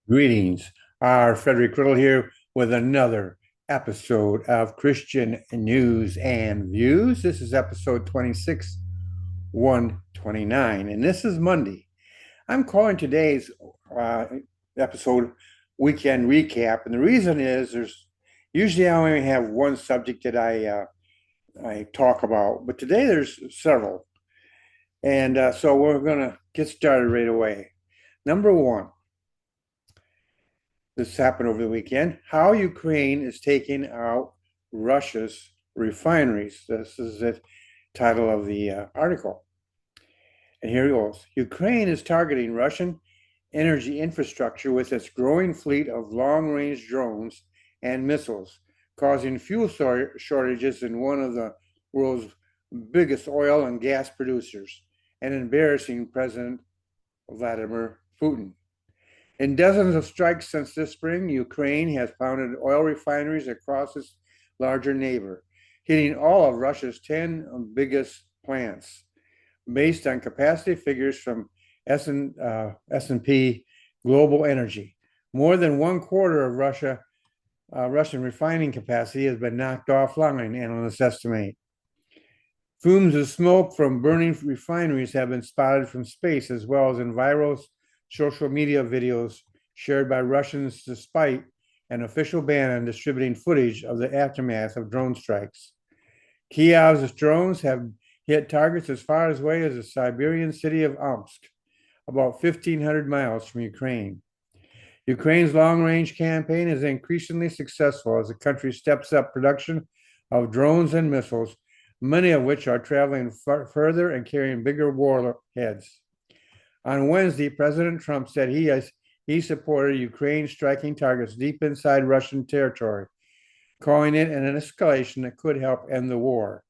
Greetings. Our Frederick Riddle here with another episode of Christian News and Views. This is episode 26, 129, and this is Monday. I'm calling today's uh, episode Weekend Recap, and the reason is there's usually I only have one subject that I talk about, but today there's several, and so we're gonna get started right away. Number one. This happened over the weekend. How Ukraine is taking out Russia's refineries. This is the title of the article. And here it goes. Ukraine is targeting Russian energy infrastructure with its growing fleet of long range drones and missiles, causing fuel shortages in one of the world's biggest oil and gas producers, and embarrassing President Vladimir Putin. In dozens of strikes since this spring, Ukraine has pounded oil refineries across its larger neighbor, hitting all of Russia's 10 biggest plants. Based on capacity figures from S&P Global Energy, more than one quarter of Russian refining capacity has been knocked offline, analysts estimate. Fumes of smoke from burning refineries have been spotted from space, as well as in viral social media videos shared by Russians despite an official ban on distributing footage of the aftermath of drone strikes. Kiev's drones have hit targets as far away as the Siberian city of Omsk, about 1,500 miles from Ukraine. Ukraine's long-range campaign is increasingly successful as the country steps up production of drones and missiles, many of which are traveling further and carrying bigger warheads. On Wednesday, President Trump said he supported Ukraine striking targets deep inside Russian territory, calling it an escalation that could help end the war.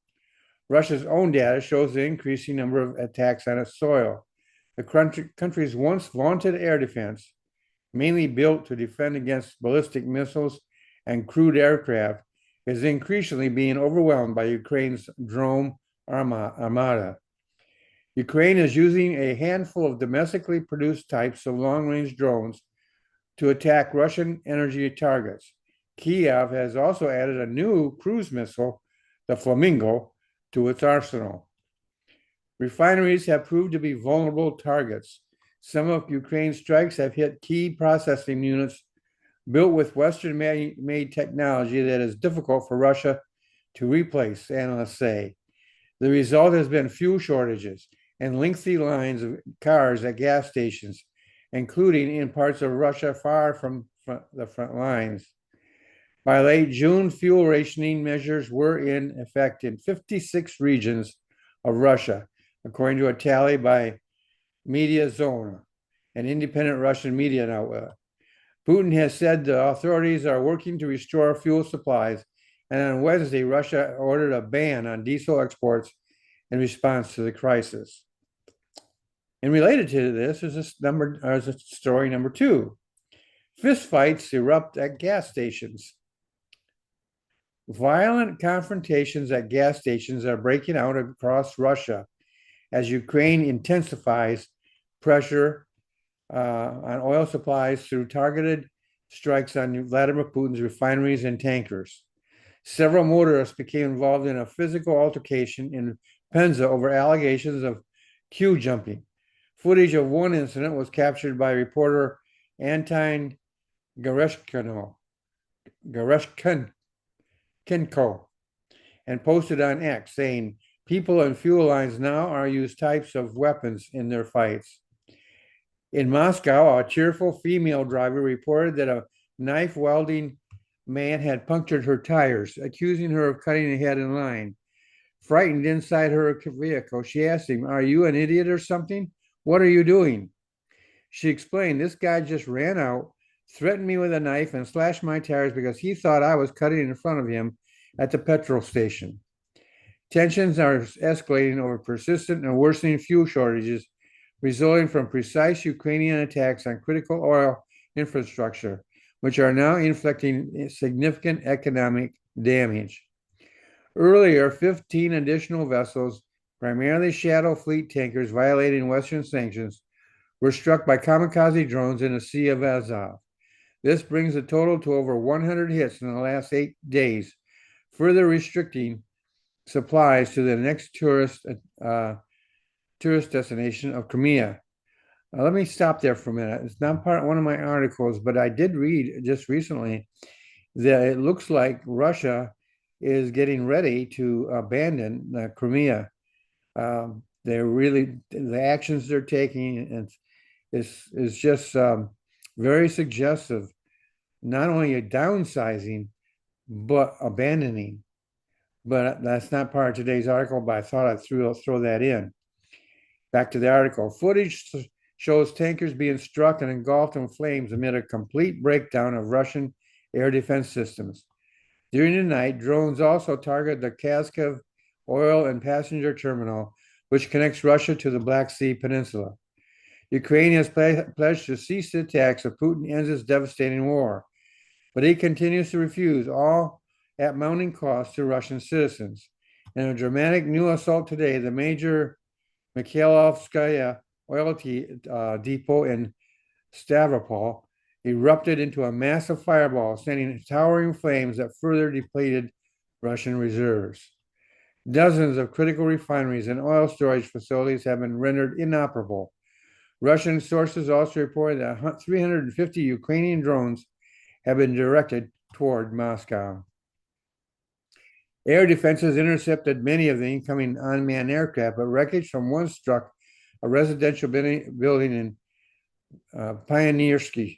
Russia's own data shows the increasing number of attacks on its soil. The country's once vaunted air defense, mainly built to defend against ballistic missiles and crewed aircraft, is increasingly being overwhelmed by Ukraine's drone armada. Ukraine is using a handful of domestically produced types of long-range drones to attack Russian energy targets. Kiev has also added a new cruise missile, the Flamingo, to its arsenal. Refineries have proved to be vulnerable targets. Some of Ukraine's strikes have hit key processing units built with Western-made technology that is difficult for Russia to replace, analysts say. The result has been fuel shortages and lengthy lines of cars at gas stations, including in parts of Russia far from the front lines. By late June, fuel rationing measures were in effect in 56 regions of Russia, according to a tally by Media Zona, an independent Russian media outlet. Putin has said the authorities are working to restore fuel supplies, and on Wednesday, Russia ordered a ban on diesel exports in response to the crisis. And related to this is story number two. Fistfights erupt at gas stations. Violent confrontations at gas stations are breaking out across Russia as Ukraine intensifies pressure on oil supplies through targeted strikes on Vladimir Putin's refineries and tankers. Several motorists became involved in a physical altercation in Penza over allegations of queue jumping. Footage of one incident was captured by reporter Anton Gereshkenko and posted on X, saying people in fuel lines now are used types of weapons in their fights. In Moscow, a cheerful female driver reported that a knife wielding man had punctured her tires, accusing her of cutting ahead in line. Frightened inside her vehicle, she asked him, "Are you an idiot or something? What are you doing?" She explained, "This guy just ran out, threatened me with a knife, and slashed my tires because he thought I was cutting in front of him at the petrol station." Tensions are escalating over persistent and worsening fuel shortages resulting from precise Ukrainian attacks on critical oil infrastructure, which are now inflicting significant economic damage. Earlier, 15 additional vessels, primarily shadow fleet tankers violating Western sanctions, were struck by kamikaze drones in the Sea of Azov. This brings the total to over 100 hits in the last 8 days, further restricting supplies to the next tourist destination of Crimea. Let me stop there for a minute. It's not part of one of my articles, but I did read just recently that it looks like Russia is getting ready to abandon Crimea. The actions they're taking and is just very suggestive, not only a downsizing, but abandoning. But that's not part of today's article, but I thought I'd throw that in. Back to the article. Footage shows tankers being struck and engulfed in flames amid a complete breakdown of Russian air defense systems. During the night, drones also targeted the Kazakh oil and passenger terminal, which connects Russia to the Black Sea Peninsula. Ukraine has pledged to cease the attacks if Putin ends his devastating war, but he continues to refuse, all at mounting cost to Russian citizens. In a dramatic new assault today, the major Mikhailovskaya oil depot in Stavropol erupted into a massive fireball, sending towering flames that further depleted Russian reserves. Dozens of critical refineries and oil storage facilities have been rendered inoperable. Russian sources also reported that 350 Ukrainian drones have been directed toward Moscow. Air defenses intercepted many of the incoming unmanned aircraft, but wreckage from one struck a residential building in Pioneersky,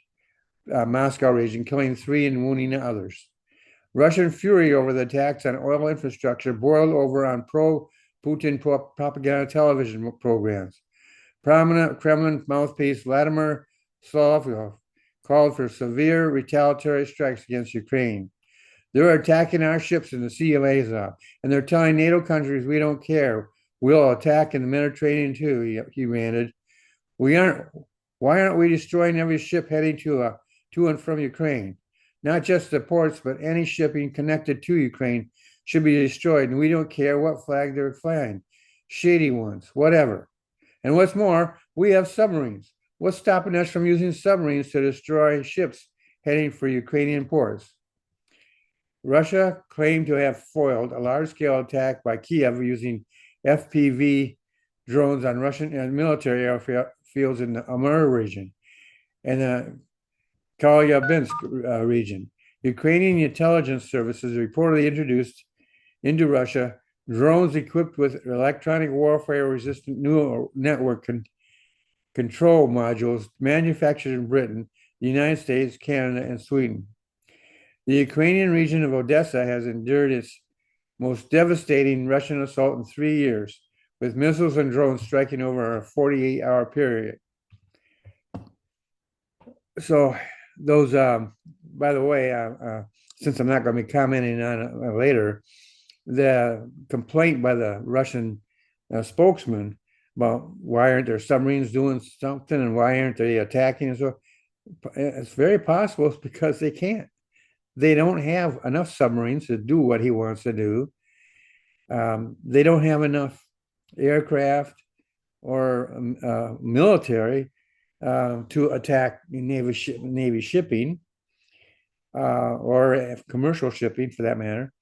Moscow region, killing 3 and wounding others. Russian fury over the attacks on oil infrastructure boiled over on pro-Putin propaganda television programs. Prominent Kremlin mouthpiece Vladimir Solovyov called for severe retaliatory strikes against Ukraine. They're attacking our ships in the Sea of Azov, and they're telling NATO countries we don't care. We'll attack in the Mediterranean too, he ranted. Why aren't we destroying every ship heading to and from Ukraine? Not just the ports, but any shipping connected to Ukraine should be destroyed, and we don't care what flag they're flying. Shady ones, whatever. And what's more, we have submarines. What's stopping us from using submarines to destroy ships heading for Ukrainian ports? Russia claimed to have foiled a large-scale attack by Kiev using FPV drones on Russian military airfields in the Amur region and the Kalyabinsk region. Ukrainian intelligence services reportedly introduced into Russia drones equipped with electronic warfare-resistant neural network control modules manufactured in Britain, the United States, Canada, and Sweden. The Ukrainian region of Odessa has endured its most devastating Russian assault in 3 years, with missiles and drones striking over a 48-hour period. So those, by the way, since I'm not going to be commenting on it later, the complaint by the Russian spokesman about why aren't their submarines doing something and why aren't they attacking and so, it's very possible it's because they can't. They don't have enough submarines to do what he wants to do. They don't have enough aircraft or military to attack Navy shipping or commercial shipping for that matter.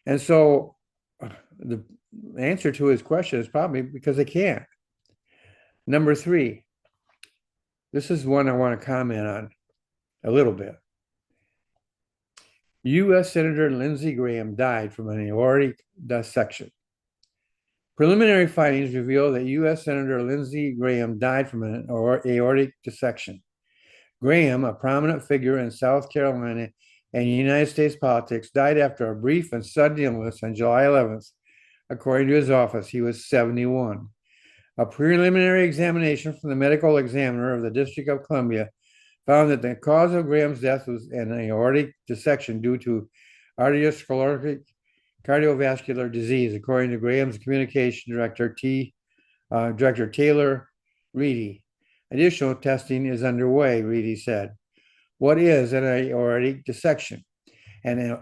And so the answer to his question is probably because they can't. Number 3, this is one I want to comment on a little bit. U.S. Senator Lindsey Graham died from an aortic dissection. Preliminary findings reveal that U.S. Senator Lindsey Graham died from an aortic dissection. Graham, a prominent figure in South Carolina and United States politics, died after a brief and sudden illness on July 11th. According to his office, he was 71. A preliminary examination from the medical examiner of the District of Columbia found that the cause of Graham's death was an aortic dissection due to arteriosclerotic cardiovascular disease, according to Graham's communication director, Director Taylor Reedy. Additional testing is underway, Reedy said. What is an aortic dissection? An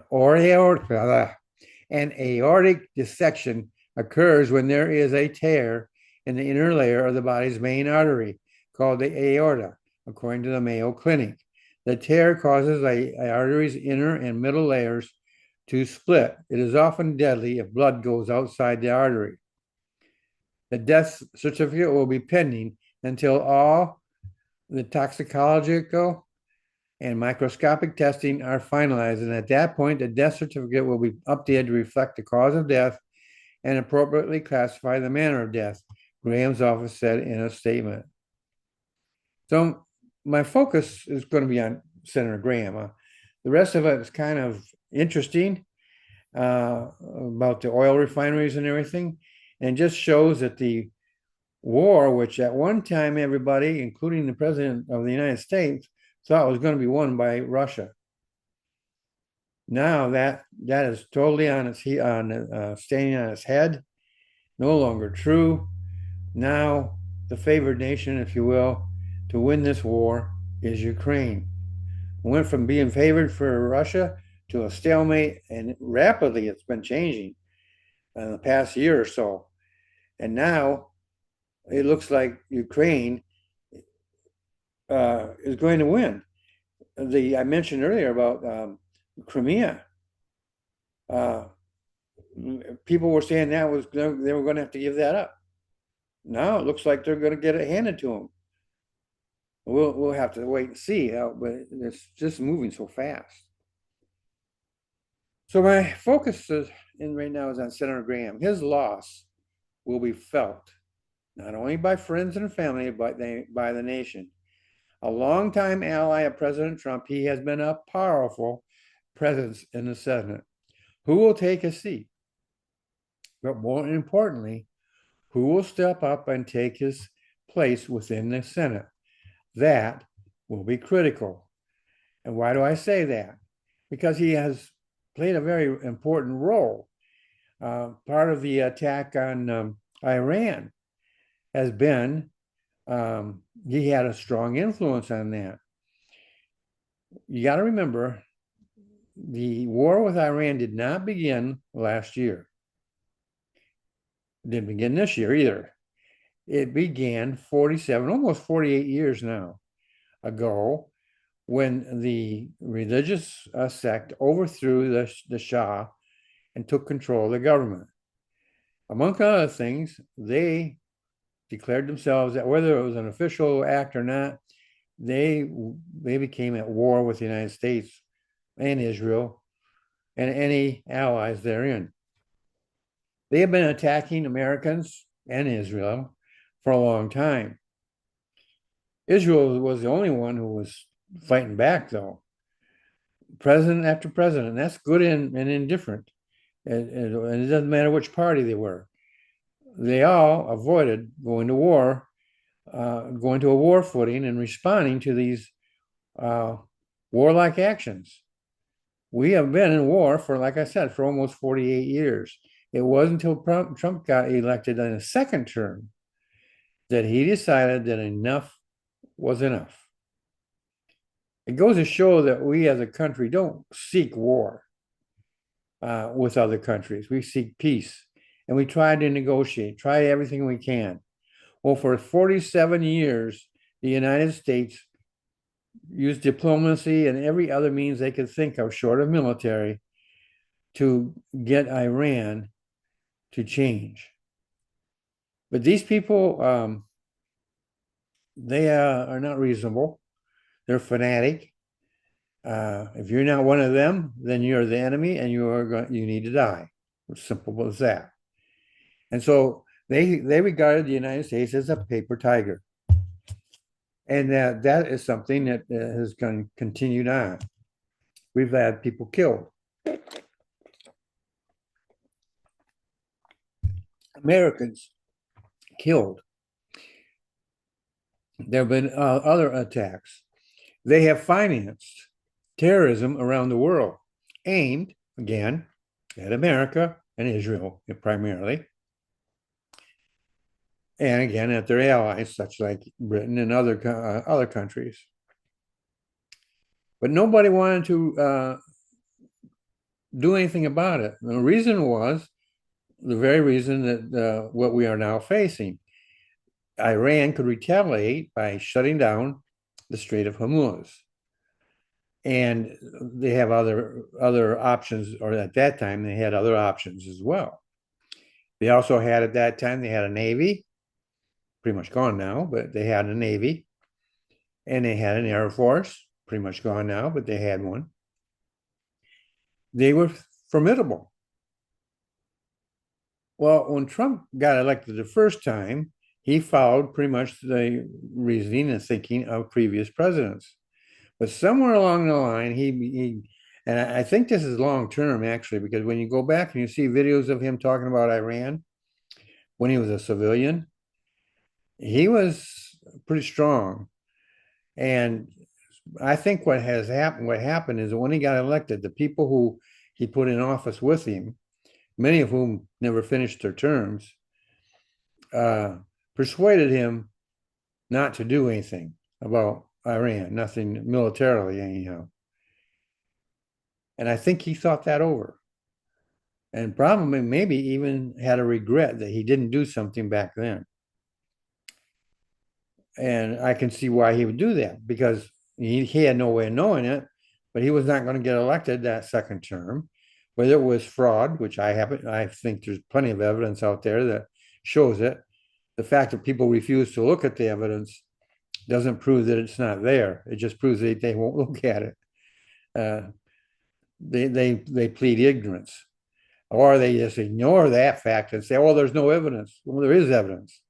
aortic dissection occurs when there is a tear in the inner layer of the body's main artery, called the aorta, according to the Mayo Clinic. The tear causes a artery's inner and middle layers to split. It is often deadly if blood goes outside the artery. The death certificate will be pending until all the toxicological and microscopic testing are finalized. And at that point, the death certificate will be updated to reflect the cause of death and appropriately classify the manner of death, Graham's office said in a statement. So my focus is going to be on Senator Graham. The rest of it is kind of interesting about the oil refineries and everything, and just shows that the war, which at one time everybody, including the president of the United States, thought was going to be won by Russia. Now that is totally on its standing on its head, no longer true. Now the favored nation, if you will, to win this war is Ukraine. It went from being favored for Russia to a stalemate, and rapidly it's been changing in the past year or so. And now it looks like Ukraine is going to win. I mentioned earlier about Crimea. People were saying they were going to have to give that up. Now it looks like they're going to get it handed to them. We'll have to wait and see, but it's just moving so fast. So my focus right now is on Senator Graham. His loss will be felt not only by friends and family, but by the nation. A longtime ally of President Trump, he has been a powerful presence in the Senate. Who will take a seat? But more importantly, who will step up and take his place within the Senate? That will be critical. And why do I say that? Because he has played a very important role. Part of the attack on Iran has been he had a strong influence on that. You got to remember, the war with Iran did not begin last year. It didn't begin this year either. It began 47, almost 48 years now ago, when the religious sect overthrew the Shah and took control of the government. Among other things, they declared themselves that whether it was an official act or not, they became at war with the United States and Israel and any allies therein. They have been attacking Americans and Israel for a long time. Israel was the only one who was fighting back, though. President after president, that's good and indifferent. And it doesn't matter which party they were. They all avoided going to war, going to a war footing and responding to these warlike actions. We have been in war for, like I said, for almost 48 years. It wasn't until Trump got elected in a second term that he decided that enough was enough. It goes to show that we as a country don't seek war with other countries. We seek peace, and we try to negotiate, try everything we can. Well, for 47 years, the United States used diplomacy and every other means they could think of, short of military, to get Iran to change. But these people, they are not reasonable. They're fanatic. If you're not one of them, then you're the enemy, and you need to die. It's simple as that. And so they regarded the United States as a paper tiger, and that is something that has continued on. We've had people killed. Americans killed. There have been other attacks. They have financed terrorism around the world, aimed, again, at America and Israel primarily, and again at their allies, such like Britain and other countries. But nobody wanted to do anything about it. And the reason was the very reason that what we are now facing. Iran could retaliate by shutting down the Strait of Hormuz. and they have other options, or at that time they had other options as well. They also had at that time they had a Navy, pretty much gone now, but they had a Navy, and they had an Air Force, pretty much gone now, but they had one. They were formidable. Well, when Trump got elected the first time, he followed pretty much the reasoning and thinking of previous presidents. But somewhere along the line, and I think this is long term actually, because when you go back and you see videos of him talking about Iran when he was a civilian, he was pretty strong. And I think what happened is that when he got elected, the people who he put in office with him, many of whom never finished their terms, uh, persuaded him not to do anything about Iran, nothing militarily, anyhow. And I think he thought that over. And probably maybe even had a regret that he didn't do something back then. And I can see why he would do that, because he had no way of knowing it, but he was not going to get elected that second term. Whether it was fraud, which I think there's plenty of evidence out there that shows it. The fact that people refuse to look at the evidence doesn't prove that it's not there. It just proves that they won't look at it. Uh, they plead ignorance, or they just ignore that fact and say, "Oh, there's no evidence." Well, there is evidence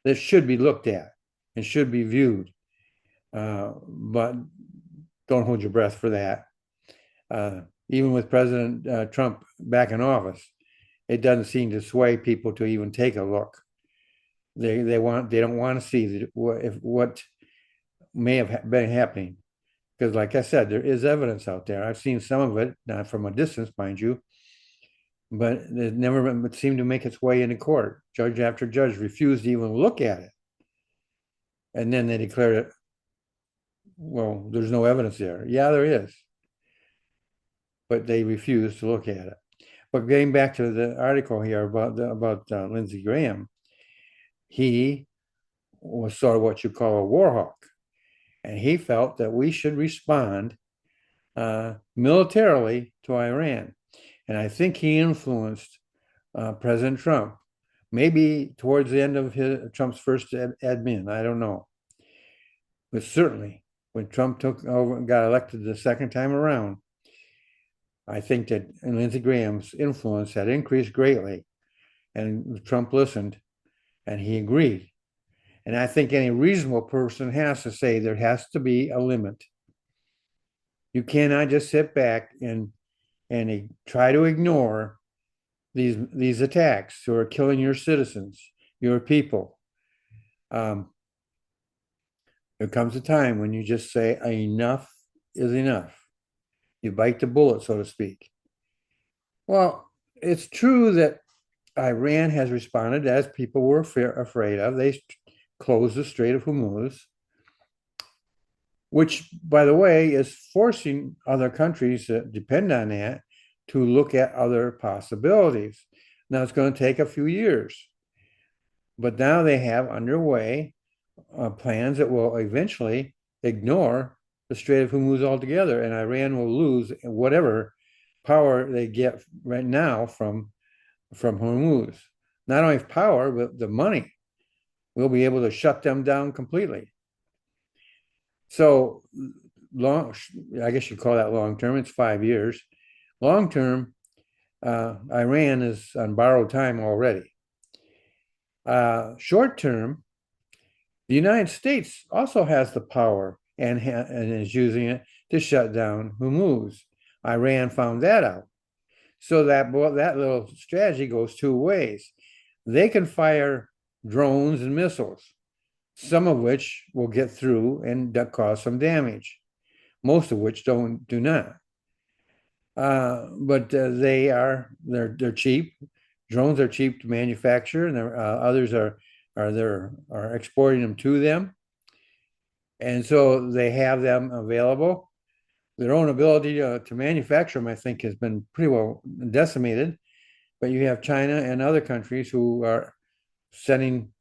that should be looked at and should be viewed, but don't hold your breath for that. Even with President Trump back in office, it doesn't seem to sway people to even take a look. They don't want to see what may have been happening, because, like I said, there is evidence out there. I've seen some of it, not from a distance, mind you, but it never seemed to make its way into court. Judge after judge refused to even look at it, and then they declared it. Well, there's no evidence there. Yeah, there is, but they refused to look at it. But getting back to the article here about Lindsey Graham, he was sort of what you call a war hawk, and he felt that we should respond militarily to Iran. And I think he influenced President Trump, maybe towards the end of Trump's first admin. I don't know. But certainly when Trump took over and got elected the second time around, I think that Lindsey Graham's influence had increased greatly. And Trump listened and he agreed. And I think any reasonable person has to say there has to be a limit. You cannot just sit back and try to ignore these attacks who are killing your citizens, your people. There comes a time when you just say enough is enough. You bite the bullet, so to speak. Well, it's true that Iran has responded as people were afraid of. They closed the Strait of Hormuz, which, by the way, is forcing other countries that depend on that to look at other possibilities. Now, it's going to take a few years, but now they have underway plans that will eventually ignore the Strait of Hormuz altogether, and Iran will lose whatever power they get right now from Hormuz. Not only power, but the money. We'll be able to shut them down completely. So long, I guess you'd call that long term. It's 5 years. Long term, Iran is on borrowed time already. Short term, the United States also has the power and is using it to shut down Hormuz. Iran found that out. So that little strategy goes two ways. They can fire drones and missiles, some of which will get through and cause some damage, most of which do not. But they're cheap. Drones are cheap to manufacture, and others are exporting them to them, and so they have them available. Their own ability to manufacture them, I think, has been pretty well decimated. But you have China and other countries who are sending,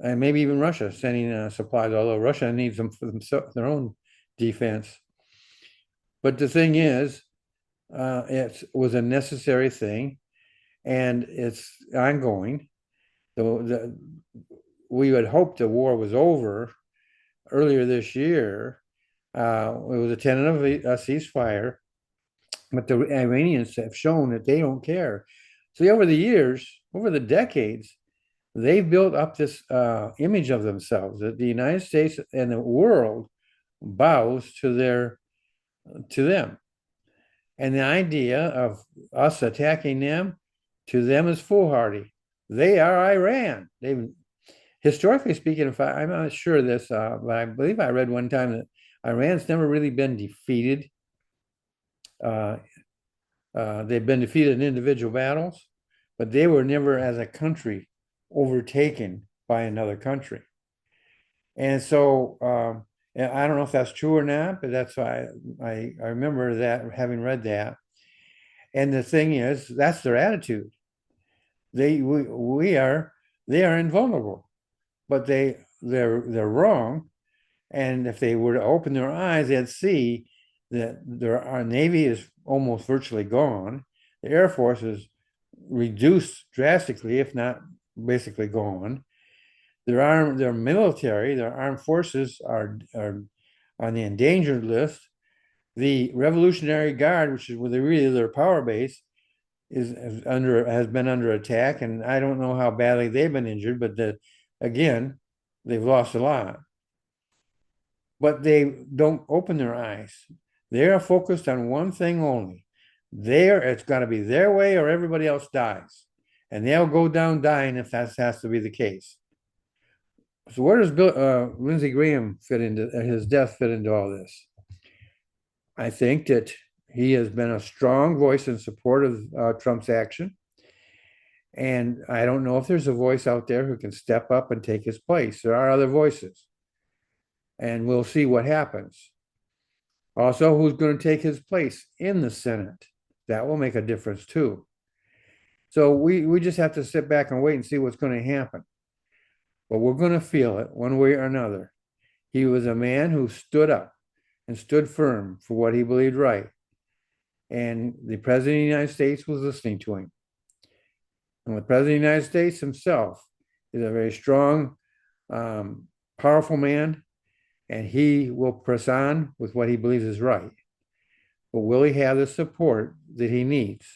and maybe even Russia sending supplies, although Russia needs them for their own defense. But the thing is, it was a necessary thing, and it's ongoing. We had hoped the war was over earlier this year. It was a tentative ceasefire, but the Iranians have shown that they don't care. So over the years, over the decades, they've built up this image of themselves that the United States and the world bows to them. And the idea of us attacking them to them is foolhardy. They are Iran. They've historically speaking, if I'm not sure of this, but I believe I read one time that Iran's never really been defeated. Uh, they've been defeated in individual battles, but they were never, as a country, overtaken by another country. And so I don't know if that's true or not, but that's why I remember that having read that. And the thing is, that's their attitude. We are they are invulnerable, but they're wrong. And if they were to open their eyes, they'd see that our Navy is almost virtually gone. The Air Force is reduced drastically, if not basically gone. Their military, their armed forces are on the endangered list. The Revolutionary Guard, which is really their power base, has been under attack, and I don't know how badly they've been injured, but again, they've lost a lot. But they don't open their eyes. They are focused on one thing only. It's got to be their way or everybody else dies. And they'll go down dying if that has to be the case. So where does Lindsey Graham fit into his death fit into all this? I think that he has been a strong voice in support of Trump's action. And I don't know if there's a voice out there who can step up and take his place. There are other voices. And we'll see what happens. Also, who's going to take his place in the Senate? That will make a difference too. So we just have to sit back and wait and see what's going to happen. But we're going to feel it one way or another. He was a man who stood up and stood firm for what he believed right. And the President of the United States was listening to him. And the President of the United States himself is a very strong, powerful man, and he will press on with what he believes is right. But will he have the support that he needs?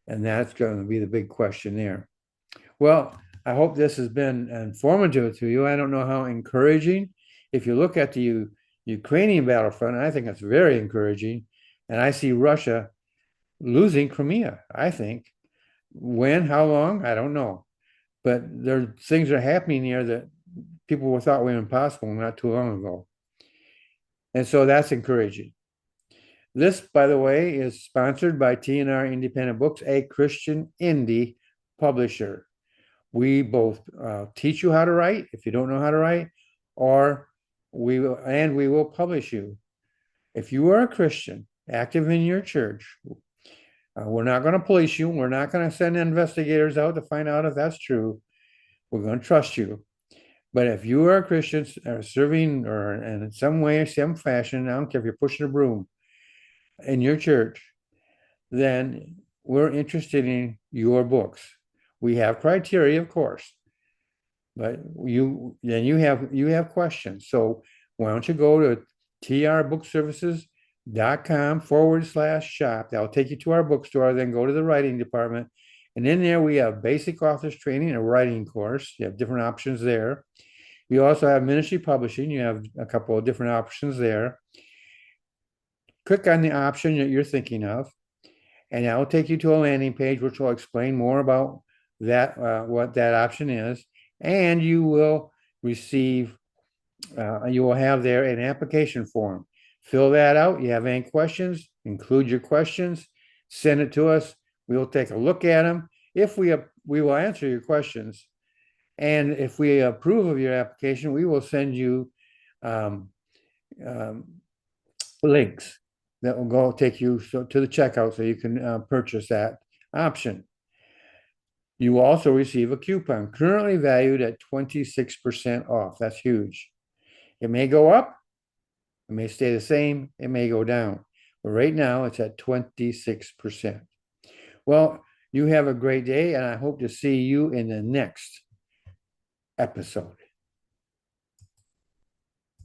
And that's going to be the big question there. Well, I hope this has been informative to you. I don't know how encouraging. If you look at the Ukrainian battlefront, I think it's very encouraging. And I see Russia losing Crimea, I think. When, how long, I don't know. But things are happening here that people thought were impossible not too long ago. And so that's encouraging. This, by the way, is sponsored by T&R Independent Books, a Christian indie publisher. We both teach you how to write if you don't know how to write, or we will publish you. If you are a Christian, active in your church, we're not going to police you. We're not going to send investigators out to find out if that's true. We're going to trust you. But if you are a Christian serving or in some way, some fashion, I don't care if you're pushing a broom in your church, then we're interested in your books. We have criteria, of course, but you have questions. So why don't you go to trbookservices.com/shop. That'll take you to our bookstore. Then go to the writing department. And in there, we have basic authors training, a writing course. You have different options there. We also have ministry publishing. You have a couple of different options there. Click on the option that you're thinking of, and that will take you to a landing page, which will explain more about that, what that option is. And you will receive, you will have there an application form. Fill that out. You have any questions, include your questions, send it to us. We will take a look at them. If we will answer your questions. And if we approve of your application, we will send you links that will take you to the checkout so you can purchase that option. You will also receive a coupon currently valued at 26% off. That's huge. It may go up, it may stay the same, it may go down. But right now, it's at 26%. Well, you have a great day, and I hope to see you in the next episode.